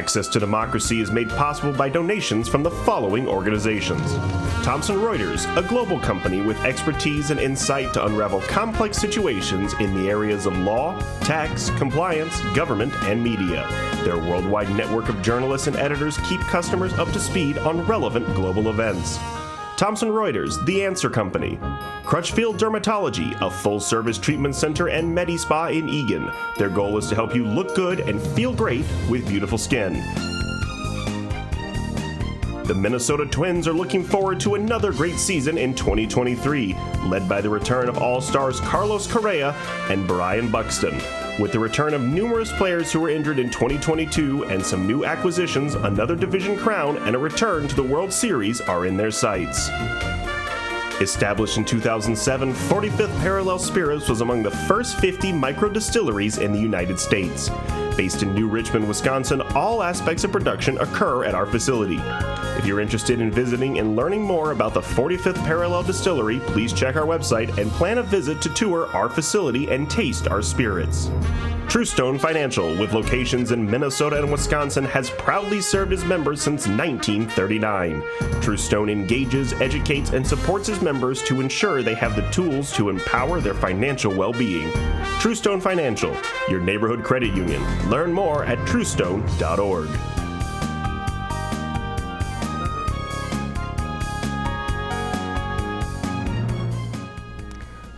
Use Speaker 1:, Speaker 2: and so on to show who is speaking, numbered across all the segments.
Speaker 1: Access to Democracy is made possible by donations from the following organizations. Thomson Reuters, a global company with expertise and insight to unravel complex situations in the areas of law, tax, compliance, government, and media. Their worldwide network of journalists and editors keep customers up to speed on relevant global events. Thomson Reuters, The Answer Company. Crutchfield Dermatology, a full-service treatment center and Medi-Spa in Eagan. Their goal is to help you look good and feel great with beautiful skin. The Minnesota Twins are looking forward to another great season in 2023, led by the return of All-Stars Carlos Correa and Brian Buxton. With the return of numerous players who were injured in 2022 and some new acquisitions, another division crown and a return to the World Series are in their sights. Established in 2007, 45th Parallel Spirits was among the first 50 micro-distilleries in the United States. Based in New Richmond, Wisconsin, all aspects of production occur at our facility. If you're interested in visiting and learning more about the 45th Parallel Distillery, please check our website and plan a visit to tour our facility and taste our spirits. Truestone Financial, with locations in Minnesota and Wisconsin, has proudly served its members since 1939. Truestone engages, educates, and supports its members to ensure they have the tools to empower their financial well-being. Truestone Financial, your neighborhood credit union. Learn more at truestone.org.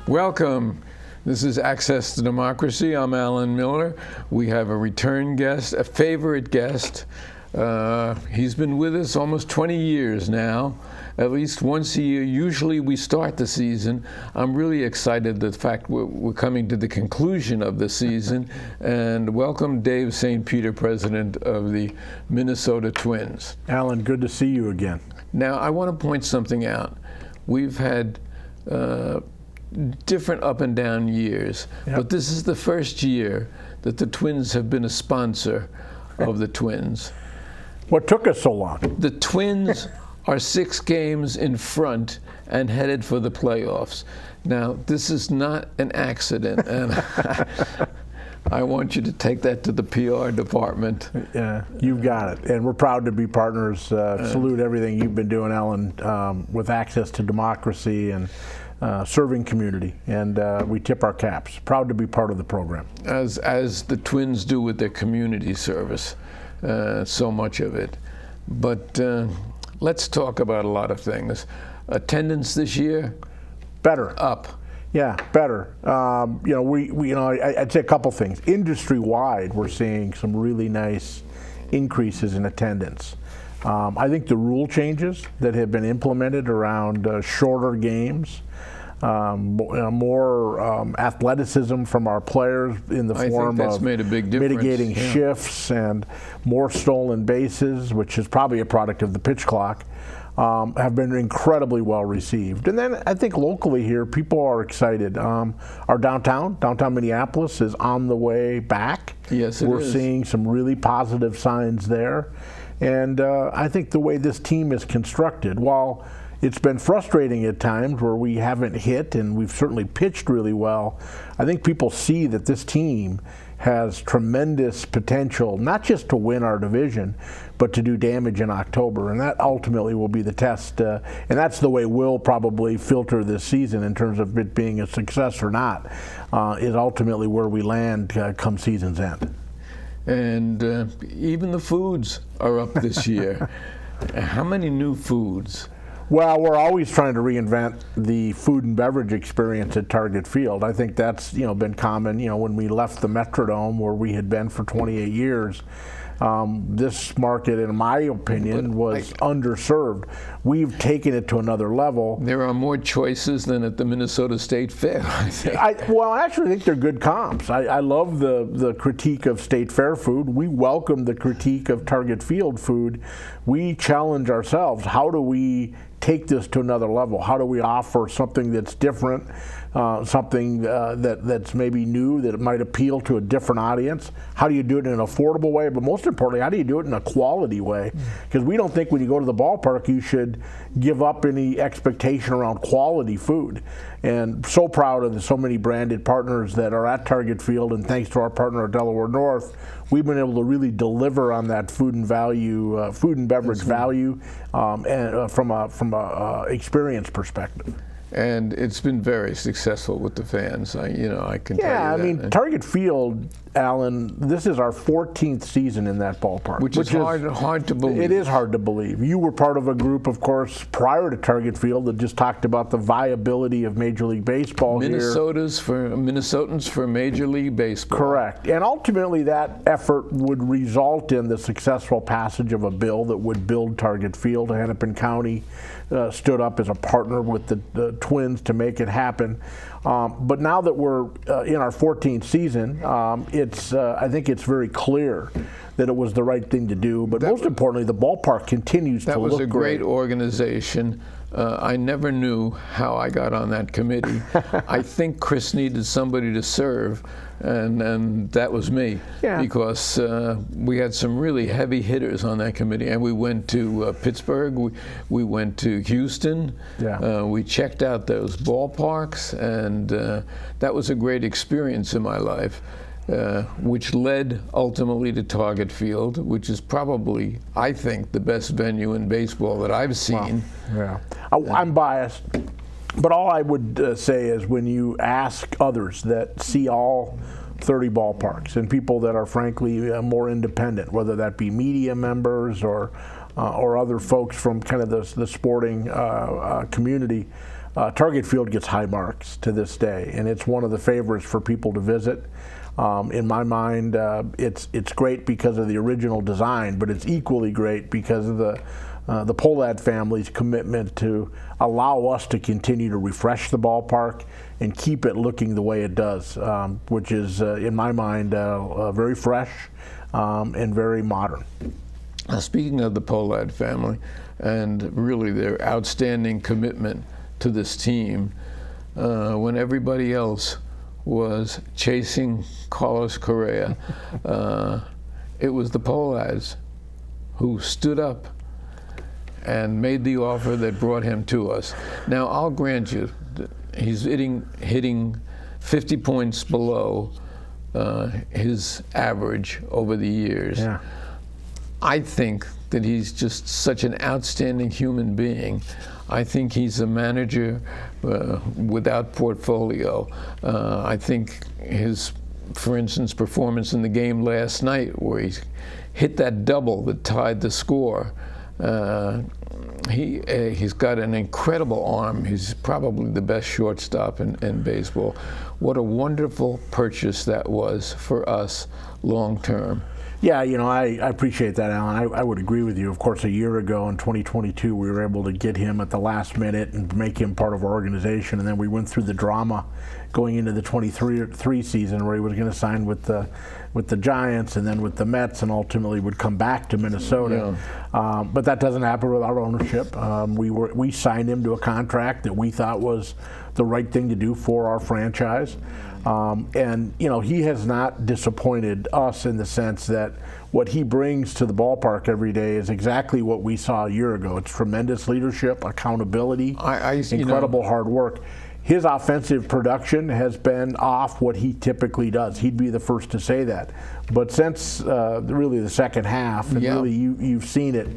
Speaker 2: Welcome. This is Access to Democracy. I'm Alan Miller. We have a return guest, a favorite guest. He's been with us almost 20 years now, at least once a year. Usually we start the season. I'm really excited the fact we're coming to the conclusion of the season. And welcome Dave St. Peter, president of the Minnesota Twins.
Speaker 3: Alan, good to see you again.
Speaker 2: Now, I want to point something out. We've had different up and down years, but this is the first year that the Twins have been a sponsor of the Twins.
Speaker 3: What took us so long?
Speaker 2: The Twins are 6 games in front and headed for the playoffs. Now, this is not an accident, and I want you to take that to the PR department.
Speaker 3: Yeah, you've got it. And we're proud to be partners. Salute everything you've been doing, Alan, with Access to Democracy and serving community, and we tip our caps. Proud to be part of the program.
Speaker 2: As the Twins do with their community service, so much of it. But let's talk about a lot of things. Attendance this year?
Speaker 3: Better.
Speaker 2: Up.
Speaker 3: Yeah, better. I'd say a couple things. Industry-wide, we're seeing some really nice increases in attendance. I think the rule changes that have been implemented around shorter games, more athleticism from our players in the form of
Speaker 2: made a big difference.
Speaker 3: Mitigating shifts and more stolen bases, which is probably a product of the pitch clock, have been incredibly well received. And then I think locally here, people are excited. Our downtown Minneapolis is on the way back.
Speaker 2: Yes, it is.
Speaker 3: We're seeing some really positive signs there. And I think the way this team is constructed, while it's been frustrating at times where we haven't hit and we've certainly pitched really well, I think people see that this team has tremendous potential, not just to win our division, but to do damage in October. And that ultimately will be the test. And that's the way we'll probably filter this season in terms of it being a success or not, is ultimately where we land come season's end.
Speaker 2: And even the foods are up this year. How many new foods?
Speaker 3: Well, we're always trying to reinvent the food and beverage experience at Target Field. I think that's been common. When we left the Metrodome, where we had been for 28 years, this market, in my opinion, was underserved. We've taken it to another level.
Speaker 2: There are more choices than at the Minnesota State Fair, I think.
Speaker 3: I actually think they're good comps. I love the critique of State Fair food. We welcome the critique of Target Field food. We challenge ourselves. How do we take this to another level? How do we offer something that's different, something that's maybe new, that it might appeal to a different audience? How do you do it in an affordable way? But most importantly, how do you do it in a quality way? Because we don't think when you go to the ballpark you should give up any expectation around quality food. And so proud of so many branded partners that are at Target Field, and thanks to our partner at Delaware North, we've been able to really deliver on that food and beverage value, and from a experience perspective.
Speaker 2: And it's been very successful with the fans. I can tell you that.
Speaker 3: Yeah, I mean, Target Field, Alan, this is our 14th season in that ballpark.
Speaker 2: Which is hard to believe.
Speaker 3: It is hard to believe. You were part of a group, of course, prior to Target Field that just talked about the viability of Major League Baseball
Speaker 2: Minnesotans for Major League Baseball.
Speaker 3: Correct. And ultimately that effort would result in the successful passage of a bill that would build Target Field. Hennepin County stood up as a partner with the Twins to make it happen. But now that we're in our 14th season, I think it's very clear that it was the right thing to do. But most importantly, the ballpark continues to look great.
Speaker 2: That was a great organization. I never knew how I got on that committee. I think Chris needed somebody to serve, and that was me.
Speaker 3: Yeah.
Speaker 2: Because we had some really heavy hitters on that committee, and we went to Pittsburgh, we went to Houston, we checked out those ballparks, and that was a great experience in my life. Which led ultimately to Target Field, which is probably, I think, the best venue in baseball that I've seen.
Speaker 3: Wow. Yeah. I'm biased, but all I would say is when you ask others that see all 30 ballparks and people that are frankly more independent, whether that be media members or other folks from kind of the sporting community, Target Field gets high marks to this day, and it's one of the favorites for people to visit. In my mind, it's great because of the original design, but it's equally great because of the Pohlad family's commitment to allow us to continue to refresh the ballpark and keep it looking the way it does, which is, in my mind, very fresh and very modern.
Speaker 2: Now, speaking of the Pohlad family and really their outstanding commitment to this team, when everybody else was chasing Carlos Correa, it was the Pohlads who stood up and made the offer that brought him to us. Now, I'll grant you, he's hitting 50 points below his average over the years.
Speaker 3: Yeah.
Speaker 2: I think that he's just such an outstanding human being. I think he's a manager without portfolio. I think his, for instance, performance in the game last night where he hit that double that tied the score, he's got an incredible arm. He's probably the best shortstop in baseball. What a wonderful purchase that was for us long term.
Speaker 3: Yeah, I appreciate that, Alan. I would agree with you. Of course, a year ago in 2022, we were able to get him at the last minute and make him part of our organization. And then we went through the drama going into the 23 season where he was going to sign with the Giants and then with the Mets and ultimately would come back to Minnesota. Yeah. But that doesn't happen with our ownership. We signed him to a contract that we thought was the right thing to do for our franchise. And he has not disappointed us in the sense that what he brings to the ballpark every day is exactly what we saw a year ago. It's tremendous leadership, accountability, incredible hard work. His offensive production has been off what he typically does. He'd be the first to say that. But since really the second half, and really you've seen it,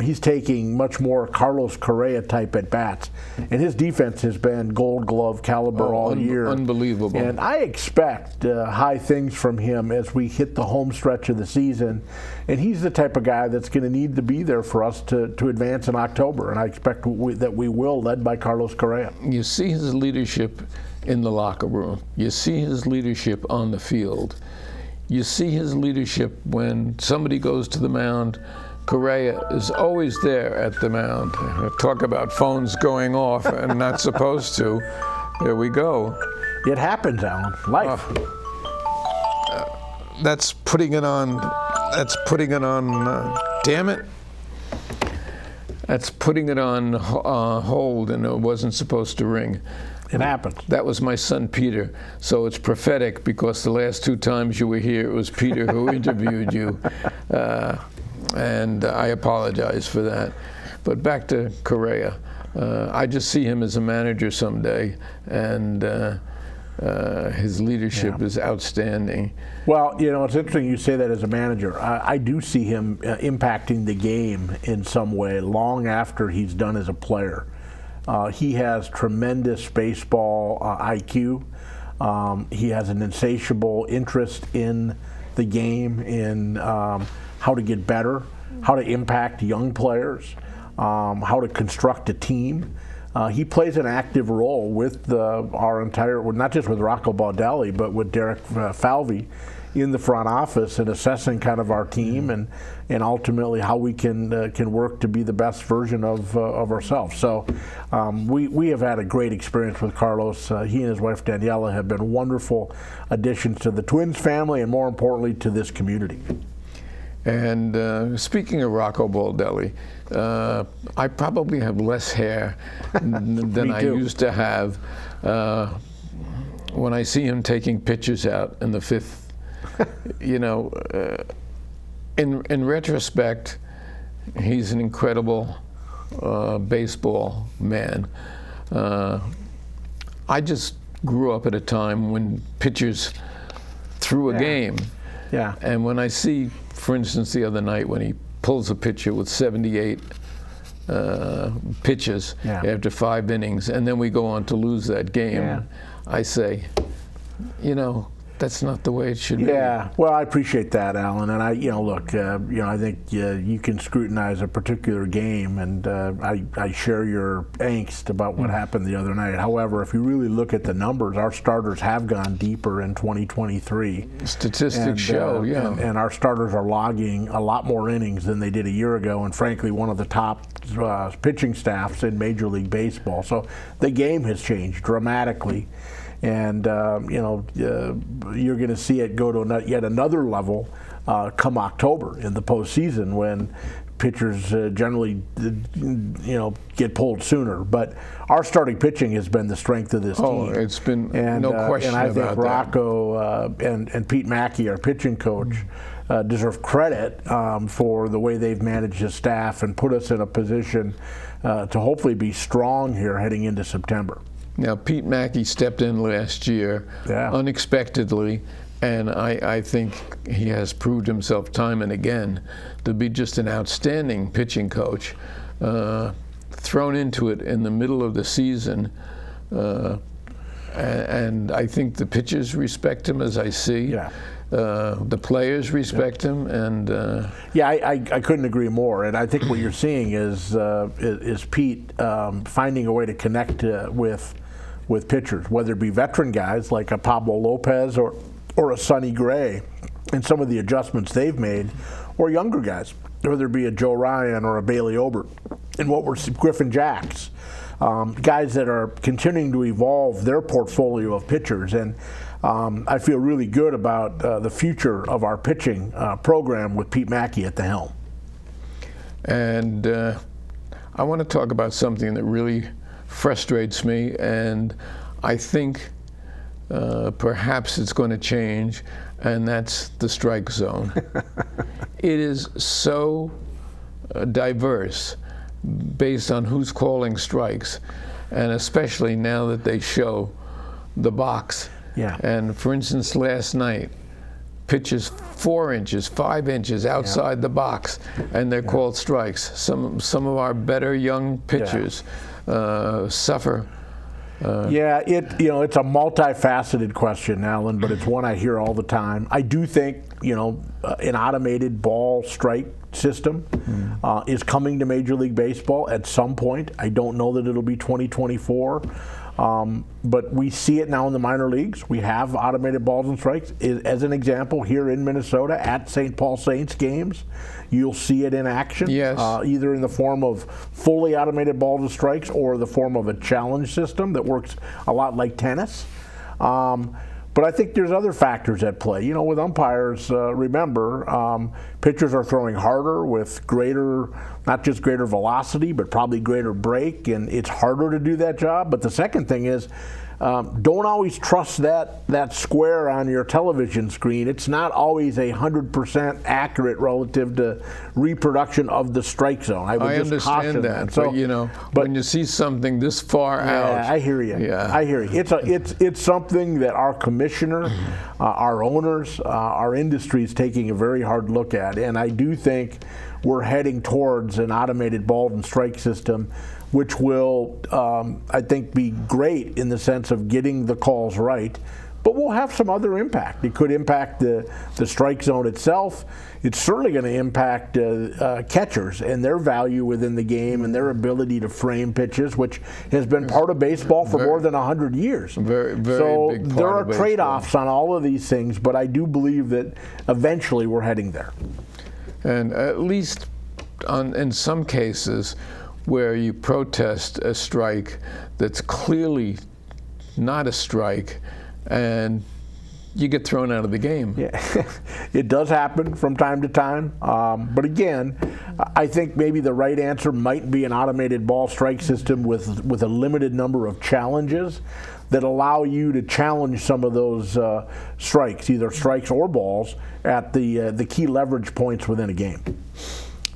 Speaker 3: he's taking much more Carlos Correa type at bats. And his defense has been Gold Glove caliber all year.
Speaker 2: Unbelievable.
Speaker 3: And I expect high things from him as we hit the home stretch of the season. And he's the type of guy that's going to need to be there for us to advance in October. And I expect that we will, led by Carlos Correa.
Speaker 2: You see his leadership in the locker room. You see his leadership on the field. You see his leadership when somebody goes to the mound. Correa is always there at the mound. Talk about phones going off and not supposed to. There we go.
Speaker 3: It happens, Alan. Life.
Speaker 2: That's putting it on. Damn it. That's putting it on hold, and it wasn't supposed to ring.
Speaker 3: It happens.
Speaker 2: That was my son, Peter. So it's prophetic because the last two times you were here, it was Peter who interviewed you. And I apologize for that. But back to Correa. I just see him as a manager someday. And His leadership is outstanding.
Speaker 3: Well, it's interesting you say that as a manager. I do see him impacting the game in some way long after he's done as a player. He has tremendous baseball IQ. He has an insatiable interest in the game, in how to get better, how to impact young players, how to construct a team. He plays an active role with our entire, not just with Rocco Baldelli, but with Derek Falvey in the front office and assessing kind of our team and ultimately how we can work to be the best version of ourselves. So we have had a great experience with Carlos. He and his wife Daniela have been wonderful additions to the Twins family and more importantly to this community.
Speaker 2: And speaking of Rocco Baldelli, I probably have less hair than I used to have. When I see him taking pitches out in the fifth, in retrospect, he's an incredible baseball man. I just grew up at a time when pitchers threw a game.
Speaker 3: Yeah.
Speaker 2: And when I see, for instance, the other night when he pulls a pitcher with 78 pitches after 5 innings, and then we go on to lose that game, I say, that's not the way it should be.
Speaker 3: Yeah, well, I appreciate that, Alan. And I think you can scrutinize a particular game, and I share your angst about what happened the other night. However, if you really look at the numbers, our starters have gone deeper in 2023.
Speaker 2: Statistics show,
Speaker 3: and our starters are logging a lot more innings than they did a year ago, and frankly, one of the top pitching staffs in Major League Baseball. So the game has changed dramatically. And you're going to see it go to yet another level come October in the postseason when pitchers generally get pulled sooner. But our starting pitching has been the strength of this team.
Speaker 2: Oh, it's been no question
Speaker 3: about that. And I think
Speaker 2: that.
Speaker 3: Rocco and Pete Mackey, our pitching coach, deserve credit for the way they've managed the staff and put us in a position to hopefully be strong here heading into September.
Speaker 2: Now, Pete Mackey stepped in last year unexpectedly, and I think he has proved himself time and again to be just an outstanding pitching coach. Thrown into it in the middle of the season, and I think the pitchers respect him, as I see. The players respect him, and
Speaker 3: I couldn't agree more. And I think what you're seeing is Pete finding a way to connect with pitchers, whether it be veteran guys like a Pablo Lopez or a Sonny Gray, and some of the adjustments they've made, or younger guys, whether it be a Joe Ryan or a Bailey Obert, and what we're Griffin Jacks, guys that are continuing to evolve their portfolio of pitchers. And I feel really good about the future of our pitching program with Pete Mackey at the helm.
Speaker 2: And I want to talk about something that really frustrates me, and I think perhaps it's going to change, and that's the strike zone. It is so diverse based on who's calling strikes, and especially now that they show the box. And for instance, last night, pitches 4 inches, 5 inches outside the box, and they're called strikes. Some of our better young pitchers suffer.
Speaker 3: It's a multifaceted question, Alan, but it's one I hear all the time. I do think an automated ball strike system is coming to Major League Baseball at some point. I don't know that it'll be 2024. But we see it now in the minor leagues. We have automated balls and strikes. As an example, here in Minnesota at St. Paul Saints games, you'll see it in action, either in the form of fully automated balls and strikes or the form of a challenge system that works a lot like tennis. But I think there's other factors at play. With umpires, remember, pitchers are throwing harder with greater not just greater velocity, but probably greater break, and it's harder to do that job. But the second thing is, don't always trust that square on your television screen. It's not always 100% accurate relative to reproduction of the strike zone. I just caution
Speaker 2: understand that.
Speaker 3: So,
Speaker 2: but when you see something this far out,
Speaker 3: I hear you.
Speaker 2: Yeah.
Speaker 3: I hear you. It's something that our commissioner, our owners, our industry is taking a very hard look at, and I do think we're heading towards an automated ball and strike system, which will, I think, be great in the sense of getting the calls right, but will have some other impact. It could impact the strike zone itself. It's certainly going to impact catchers and their value within the game and their ability to frame pitches, which has been part of baseball for more than 100 years.
Speaker 2: Very, very
Speaker 3: so
Speaker 2: big part
Speaker 3: there are
Speaker 2: of baseball.
Speaker 3: trade-offs on all of these things, but I do believe that eventually we're heading there.
Speaker 2: And at least in some cases, where you protest a strike that's clearly not a strike, and you get thrown out of the game.
Speaker 3: Yeah, it does happen from time to time. But again, I think maybe the right answer might be an automated ball strike system with a limited number of challenges that allow you to challenge some of those strikes, either strikes or balls, at the key leverage points within a game.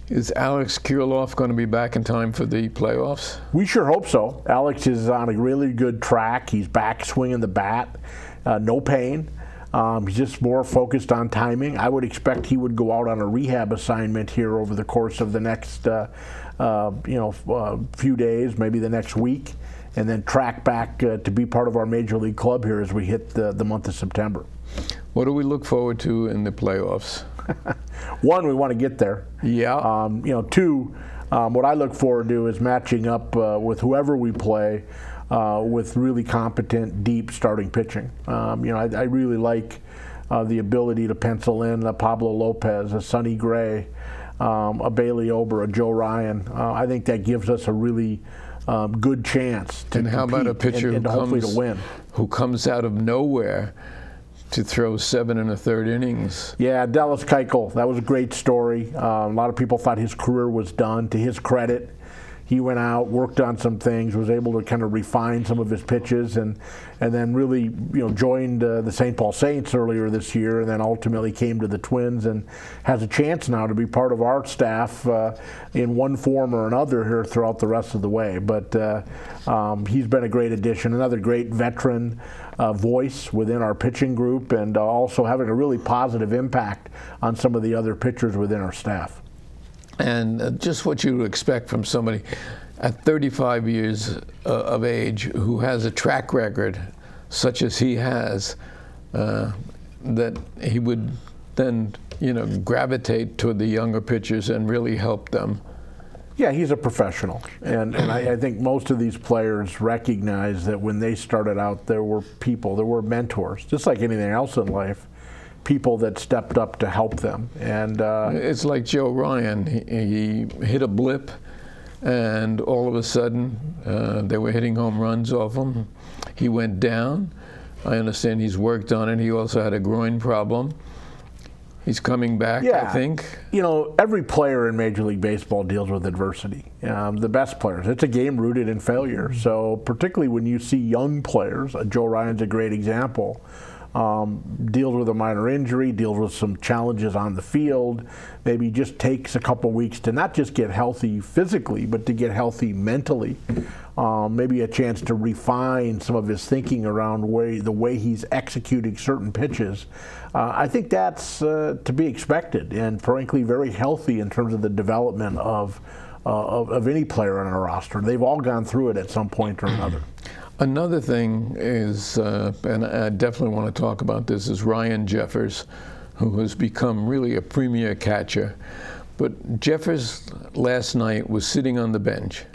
Speaker 2: Is Alex Kirilloff going to be back in time for the playoffs?
Speaker 3: We sure hope so. Alex is on a really good track. He's back swinging the bat, no pain. He's just more focused on timing. I would expect he would go out on a rehab assignment here over the course of the next few days, maybe the next week, and then track back to be part of our Major League club here as we hit the month of September.
Speaker 2: What do we look forward to in the playoffs?
Speaker 3: One, we want to get there.
Speaker 2: Yeah.
Speaker 3: Two, what I look forward to is matching up with whoever we play with really competent, deep starting pitching. I really like the ability to pencil in a Pablo Lopez, a Sonny Gray, a Bailey Ober, a Joe Ryan. I think that gives us a really good chance to
Speaker 2: and how about a pitcher
Speaker 3: and hopefully to win,
Speaker 2: who comes out of nowhere to throw 7 1/3 innings?
Speaker 3: Yeah, Dallas Keuchel, that was a great story. A lot of people thought his career was done. To his credit, he went out, worked on some things, was able to kind of refine some of his pitches, and then really joined the St. Paul Saints earlier this year, and then ultimately came to the Twins and has a chance now to be part of our staff in one form or another here throughout the rest of the way. But he's been a great addition, another great veteran voice within our pitching group, and also having a really positive impact on some of the other pitchers within our staff.
Speaker 2: And just what you would expect from somebody at 35 years of age who has a track record such as he has, that he would then gravitate toward the younger pitchers and really help them.
Speaker 3: Yeah, he's a professional, and I think most of these players recognize that when they started out, there were mentors, just like anything else in life, people that stepped up to help them. And
Speaker 2: it's like Joe Ryan. He hit a blip, and all of a sudden, they were hitting home runs off him. He went down. I understand he's worked on it. He also had a groin problem. He's coming back,
Speaker 3: yeah.
Speaker 2: I think.
Speaker 3: Every player in Major League Baseball deals with adversity. The best players. It's a game rooted in failure. So particularly when you see young players, Joe Ryan's a great example, deals with a minor injury, deals with some challenges on the field, maybe just takes a couple weeks to not just get healthy physically, but to get healthy mentally. Maybe a chance to refine some of his thinking around the way he's executing certain pitches. I think that's to be expected, and frankly very healthy in terms of the development of any player on our roster. They've all gone through it at some point or another.
Speaker 2: Another thing is, and I definitely want to talk about this, is Ryan Jeffers, who has become really a premier catcher. But Jeffers last night was sitting on the bench.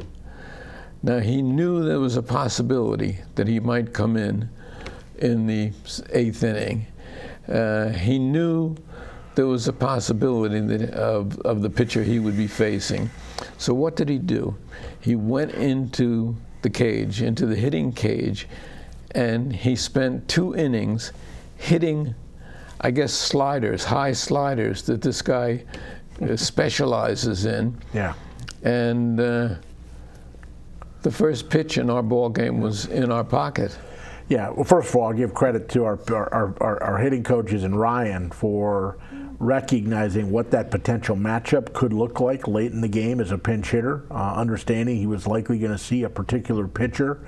Speaker 2: Now, he knew there was a possibility that he might come in the 8th inning. He knew there was a possibility of the pitcher he would be facing. So what did he do? He went into the cage, into the hitting cage, and he spent 2 innings hitting, I guess, sliders, high sliders that this guy specializes in.
Speaker 3: Yeah.
Speaker 2: and the first pitch in our ball game was in our pocket.
Speaker 3: Yeah, well, first of all, I'll give credit to our hitting coaches and Ryan for recognizing what that potential matchup could look like late in the game as a pinch hitter, understanding he was likely going to see a particular pitcher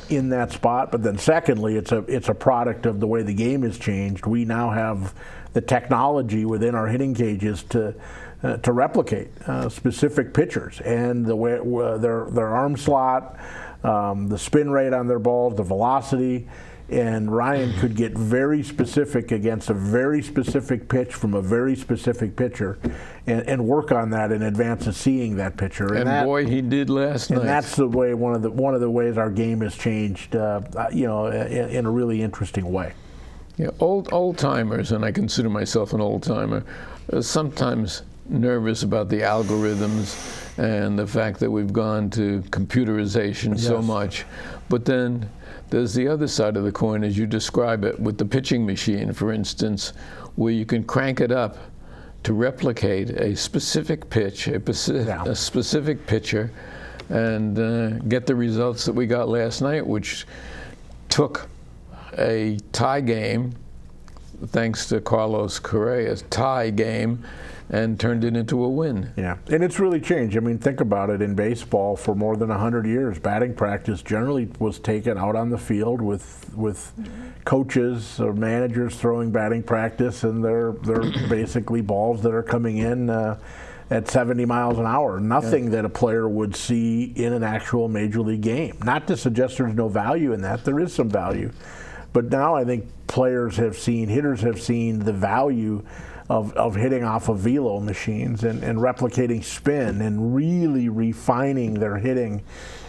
Speaker 3: in that spot. But then secondly, it's a product of the way the game has changed. We now have the technology within our hitting cages to replicate specific pitchers and the way their arm slot, the spin rate on their balls, the velocity, and Ryan could get very specific against a very specific pitch from a very specific pitcher and work on that in advance of seeing that pitcher.
Speaker 2: And boy, he did last night.
Speaker 3: And that's the way one of the ways our game has changed, in a really interesting way.
Speaker 2: Yeah, old timers, and I consider myself an old timer, sometimes nervous about the algorithms and the fact that we've gone to computerization so much. But then there's the other side of the coin, as you describe it, with the pitching machine, for instance, where you can crank it up to replicate a specific pitch, a specific pitcher, and get the results that we got last night, which took a tie game, thanks to Carlos Correa's tie game, and turned it into a win.
Speaker 3: Yeah, and it's really changed. I mean, think about it. In baseball, for more than 100 years, batting practice generally was taken out on the field with coaches or managers throwing batting practice, and they're basically balls that are coming in at 70 miles an hour. Nothing that a player would see in an actual major league game. Not to suggest there's no value in that. There is some value. But now I think hitters have seen the value of hitting off of velo machines and replicating spin and really refining their hitting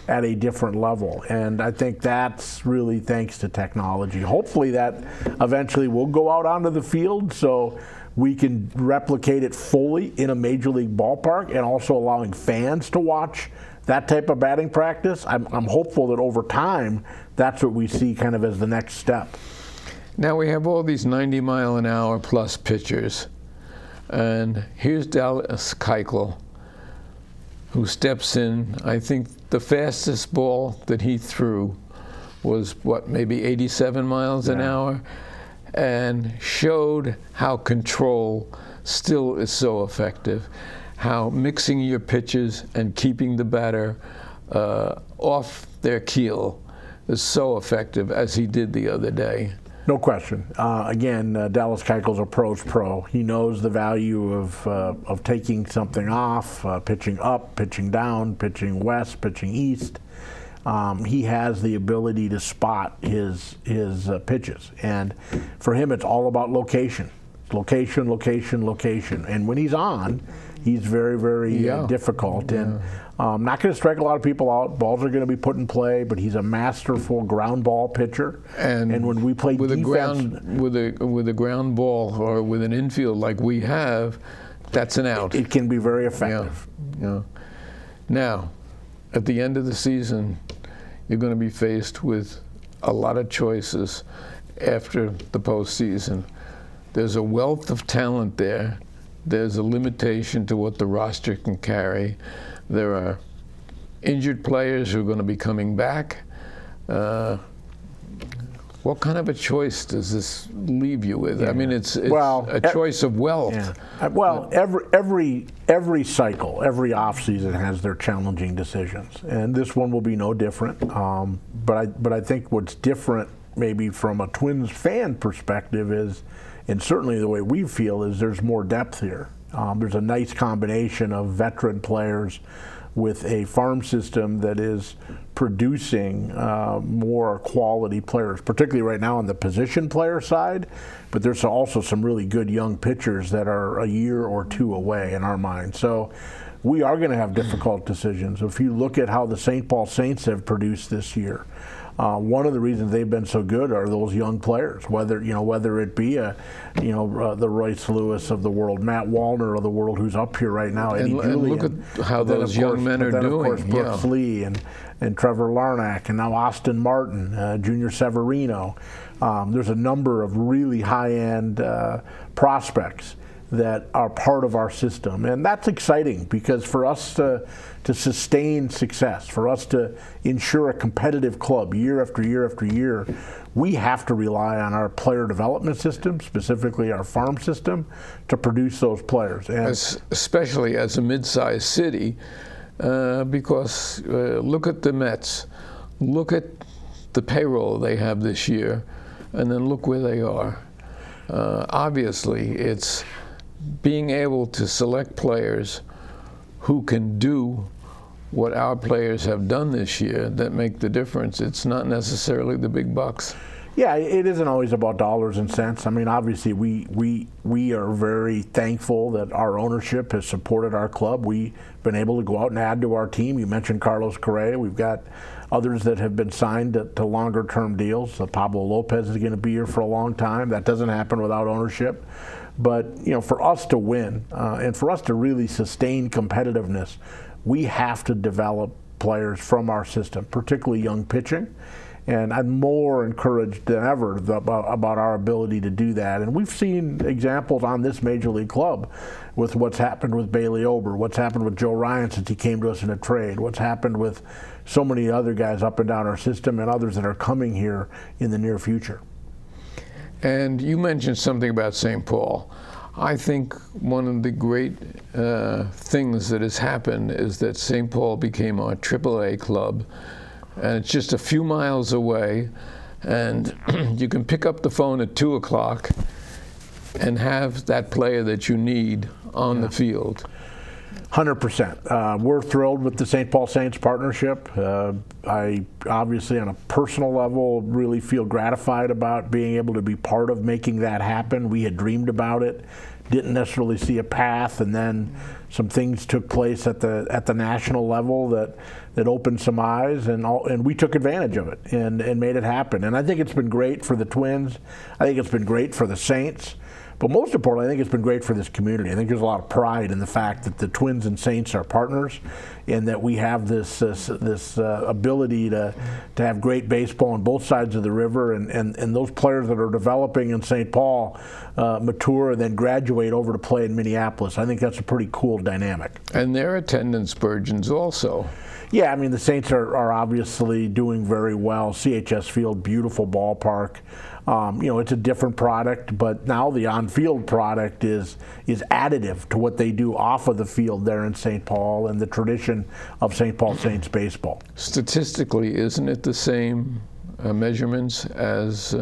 Speaker 3: at a different level. And I think that's really thanks to technology. Hopefully that eventually will go out onto the field so we can replicate it fully in a major league ballpark, and also allowing fans to watch that type of batting practice. I'm hopeful that over time that's what we see kind of as the next step.
Speaker 2: Now we have all these 90-mile-an-hour plus pitchers, and here's Dallas Keuchel, who steps in. I think the fastest ball that he threw was, maybe 87 miles an hour, and showed how control still is so effective, how mixing your pitches and keeping the batter off their keel is so effective, as he did the other day.
Speaker 3: No question. Again, Dallas Keuchel's a pro's pro. He knows the value of taking something off, pitching up, pitching down, pitching west, pitching east. He has the ability to spot his pitches, and for him, it's all about location. Location, location, location. And when he's on, he's very, very difficult. And not going to strike a lot of people out. Balls are going to be put in play, but he's a masterful ground ball pitcher. And when we play
Speaker 2: with
Speaker 3: defense,
Speaker 2: with a ground ball or with an infield like we have, that's an out.
Speaker 3: It can be very effective.
Speaker 2: Yeah. Now, at the end of the season, you're going to be faced with a lot of choices after the postseason. There's a wealth of talent there. There's a limitation to what the roster can carry. There are injured players who are going to be coming back. What kind of a choice does this leave you with? I mean, it's a choice of wealth.
Speaker 3: Yeah. Well, every cycle, every offseason has their challenging decisions, and this one will be no different. But I think what's different, maybe from a Twins fan perspective, is, and certainly the way we feel, is there's more depth here. There's a nice combination of veteran players with a farm system that is producing more quality players, particularly right now on the position player side. But there's also some really good young pitchers that are a year or two away in our mind. So we are going to have difficult decisions. If you look at how the St. Paul Saints have produced this year, one of the reasons they've been so good are those young players. Whether it be the Royce Lewis of the world, Matt Wallner of the world, who's up here right now, Eddie Julian.
Speaker 2: And look at how those young men are doing.
Speaker 3: Of course, Brooks Lee and Trevor Larnack, and now Austin Martin, Junior Severino. There's a number of really high-end prospects that are part of our system. And that's exciting, because for us to sustain success, for us to ensure a competitive club year after year after year, we have to rely on our player development system, specifically our farm system, to produce those players. And
Speaker 2: especially as a mid-sized city, because look at the Mets, look at the payroll they have this year, and then look where they are. Obviously, it's being able to select players who can do what our players have done this year that make the difference. It's not necessarily the big bucks.
Speaker 3: Yeah, it isn't always about dollars and cents. I mean, obviously, we are very thankful that our ownership has supported our club. We've been able to go out and add to our team. You mentioned Carlos Correa. We've got others that have been signed to longer-term deals. Pablo Lopez is going to be here for a long time. That doesn't happen without ownership. But, you know, for us to win and for us to really sustain competitiveness, we have to develop players from our system, particularly young pitching. And I'm more encouraged than ever about our ability to do that. And we've seen examples on this Major League club with what's happened with Bailey Ober, what's happened with Joe Ryan since he came to us in a trade, what's happened with so many other guys up and down our system, and others that are coming here in the near future.
Speaker 2: And you mentioned something about St. Paul. I think one of the great things that has happened is that St. Paul became our AAA club, and it's just a few miles away, and you can pick up the phone at 2 o'clock and have that player that you need on the field.
Speaker 3: 100%. We're thrilled with the St. Paul Saints partnership. I obviously, on a personal level, really feel gratified about being able to be part of making that happen. We had dreamed about it, didn't necessarily see a path, and then some things took place at the national level that opened some eyes, and we took advantage of it and made it happen. And I think it's been great for the Twins. I think it's been great for the Saints. But most importantly, I think it's been great for this community. I think there's a lot of pride in the fact that the Twins and Saints are partners, and that we have this ability to have great baseball on both sides of the river, and those players that are developing in St. Paul mature and then graduate over to play in Minneapolis. I think that's a pretty cool dynamic.
Speaker 2: And their attendance burgeons also.
Speaker 3: Yeah, I mean, the Saints are obviously doing very well. CHS Field, beautiful ballpark. You know, it's a different product, but now the on-field product is additive to what they do off of the field there in St. Paul and the tradition of St. Paul Saints baseball.
Speaker 2: Statistically, isn't it the same measurements as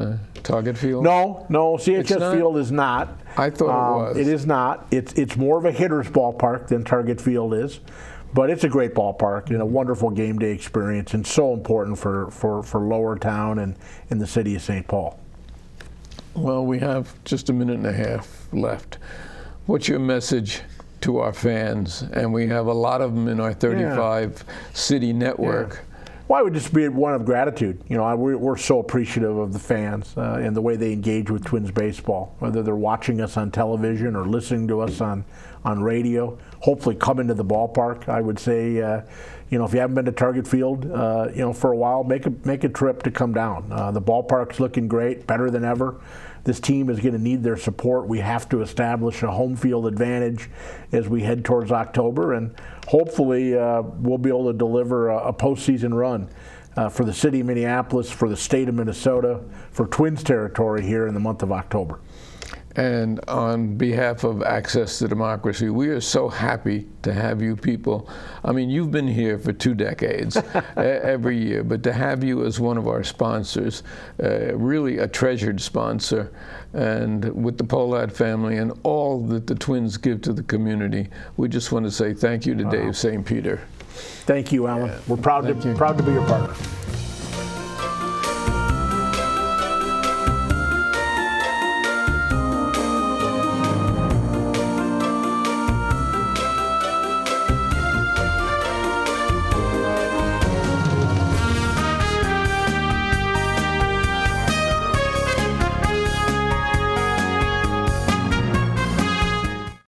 Speaker 2: Target Field?
Speaker 3: No, CHS Field is not.
Speaker 2: I thought it was.
Speaker 3: It is not. It's more of a hitter's ballpark than Target Field is. But it's a great ballpark and a wonderful game day experience, and so important for Lower Town and in the city of St. Paul.
Speaker 2: Well, we have just a minute and a half left. What's your message to our fans? And we have a lot of them in our 35 city network.
Speaker 3: Yeah. Well, I would just be one of gratitude. You know, we're so appreciative of the fans and the way they engage with Twins baseball, whether they're watching us on television or listening to us on radio. Hopefully come into the ballpark. I would say, you know, if you haven't been to Target Field, you know, for a while, make a trip to come down. The ballpark's looking great, better than ever. This team is going to need their support. We have to establish a home field advantage as we head towards October, and hopefully we'll be able to deliver a postseason run for the city of Minneapolis, for the state of Minnesota, for Twins territory here in the month of October.
Speaker 2: And on behalf of Access to Democracy, we are so happy to have you people. I mean, you've been here for 2 decades every year, but to have you as one of our sponsors, really a treasured sponsor, and with the Pollard family and all that the Twins give to the community, we just want to say thank you to Dave St. Peter.
Speaker 3: Thank you, Alan. We're proud to be your partner.